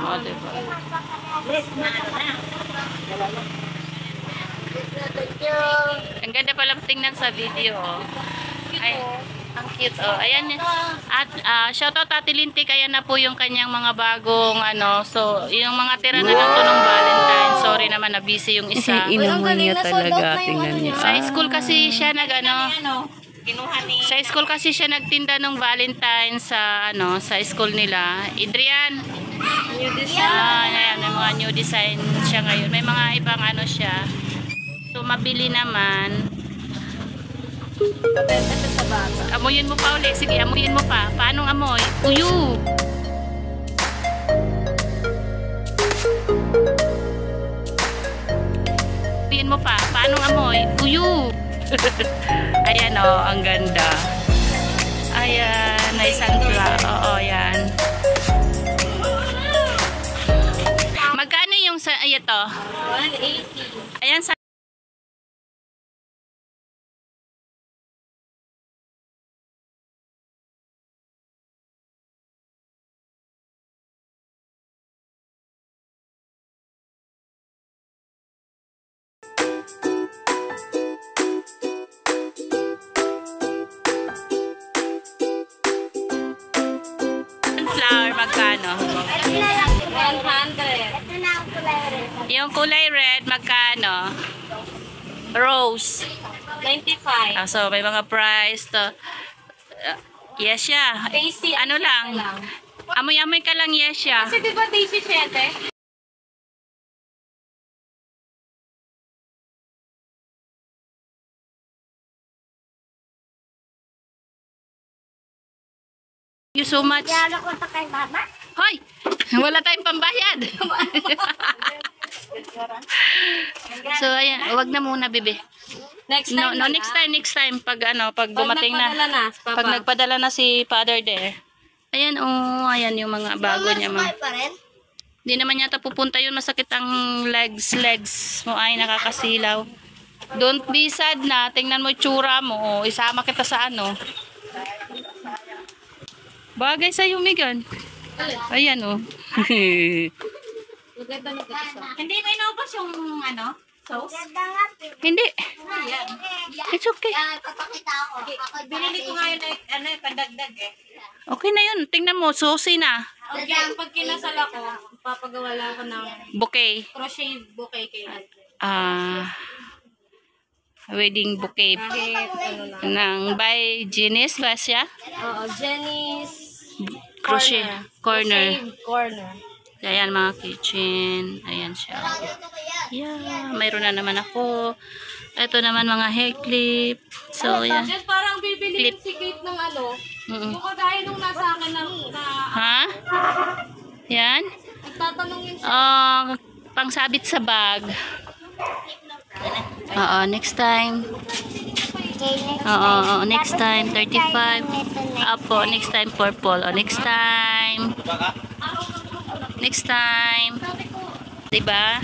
Oh, diba? Ang ganda pala tingnan sa video. Ay, ang cute. Oh, ayan. At shoutout Ate Lintik, ayan na po yung kanyang mga bagong ano. So, yung mga tira na lang to ng Valentine. Sorry naman na busy yung isa. Inamoy niya talaga. Tingnan niya. Sa school kasi siya sa school kasi siya nagtinda ng Valentine sa sa school nila. Adrian. New design. Ayan, may mga new design siya ngayon. May mga ibang siya. So mabili naman. Amuyin mo pa ulit. Sige, amuyin mo pa. Paano amoy? Uyu. Amuyin mo pa. Paano amoy? Uyu. Ayan ang ganda. Ayan, may sunflower. Oo, yan. Magkano yung ito? 180. Ayan sa magkano? 100. Yung kulay red, magkano? Rose. 95. So, may mga price to. Yes, siya. Ano lang? Amoy-amoy ka lang, yes, siya. Kasi diba Daisy 7? Thank you so much. Hoy! Wala tayong pambayad. So, ayan. Huwag na muna, bebe. Next time next time. Pag dumating na. Pag nagpadala na si Father there. Ayan, ayan yung mga bago niya. Hindi naman yata pupunta yun. Masakit ang legs mo. Ay, nakakasilaw. Don't be sad na. Tingnan mo yung tsura mo. Isama kita sa bagay sa'yo, Megan. Ayan, Hindi may naubos yung sauce? Hindi. It's okay. Binili ko nga yun pandagdag Okay na yun. Tingnan mo, saucy na. Okay, pag kinasal ako, papagawa lang ako ng Bouquet. crochet bouquet kayo. Wedding bouquet. Ng by Janice ba siya? Oo, Jenny's Crochet corner. Corner. Ayan mga kitchen. Ayan siya. Yeah, mayroon na naman ako. Ito naman mga hair clip. So, yan. Just parang bibili yung si Kate ng yung kagaya nung nasa akin Ha? Yan? nagtatanong yun siya. Pangsabit sa bag. Next time. Next time 35. Apo, next time purple. Next time. Diba?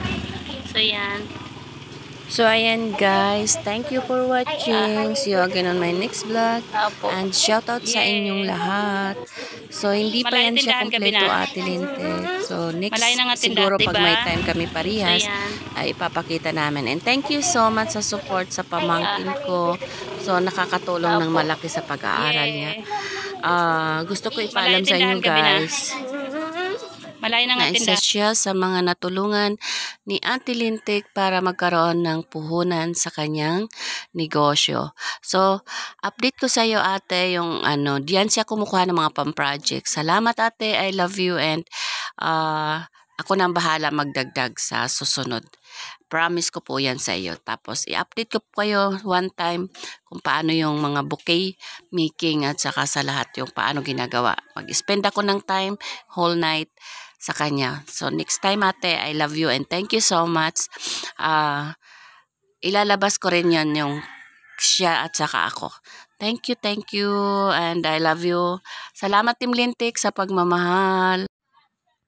So, yan. So, ayan guys. Thank you for watching. See you again on my next vlog. And shoutout sa inyong lahat. So, hindi pa yan siya kompleto, Ate Lintik. So, next siguro pag may time kami parihas, ay ipapakita namin. And thank you so much sa support sa pamangkin ko. So, nakakatulong ng malaki sa pag-aaral niya. Gusto ko ipaalam sa inyo guys. Malayo na nga isa siya sa mga natulungan ni Ate Lintik para magkaroon ng puhunan sa kanyang negosyo. So, update ko sa iyo ate yung diyan siya kumukuha ng mga pam-project. Salamat ate, I love you and ako nang bahala magdagdag sa susunod. Promise ko po yan sa iyo. Tapos, i-update ko po kayo one time kung paano yung mga bouquet making at saka sa lahat yung paano ginagawa. Mag-spend ako ng time, whole night, sa kanya. So next time ate, I love you and thank you so much. Ilalabas ko rin yon yung siya at saka ako. Thank you and I love you. Salamat Team Lintik sa pagmamahal.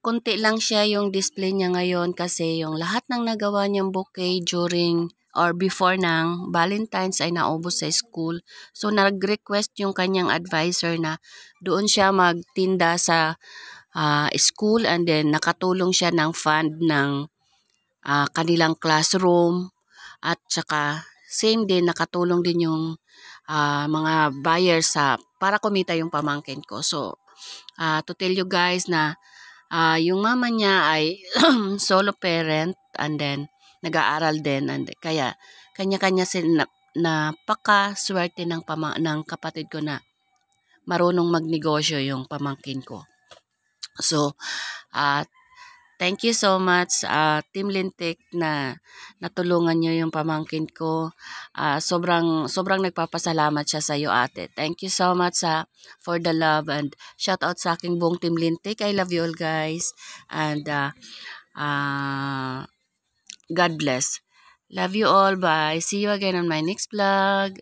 Kunti lang siya yung display niya ngayon kasi yung lahat ng nagawa niyang bouquet during or before ng Valentine's ay naubos sa school. So nag-request yung kanyang advisor na doon siya magtinda sa school and then nakatulong siya ng fund ng kanilang classroom at saka same din nakatulong din yung mga buyers para kumita yung pamangkin ko. So to tell you guys na yung mama niya ay solo parent and then nag-aaral din and kaya kanya-kanya sila napaka-swerte ng kapatid ko na marunong magnegosyo yung pamangkin ko. So thank you so much Team Lintik na natulungan niyo yung pamangkin ko. Sobrang nagpapasalamat siya sa iyo ate. Thank you so much for the love and shout out sa aking buong Team Lintik. I love you all guys and God bless. Love you all. Bye. See you again on my next vlog.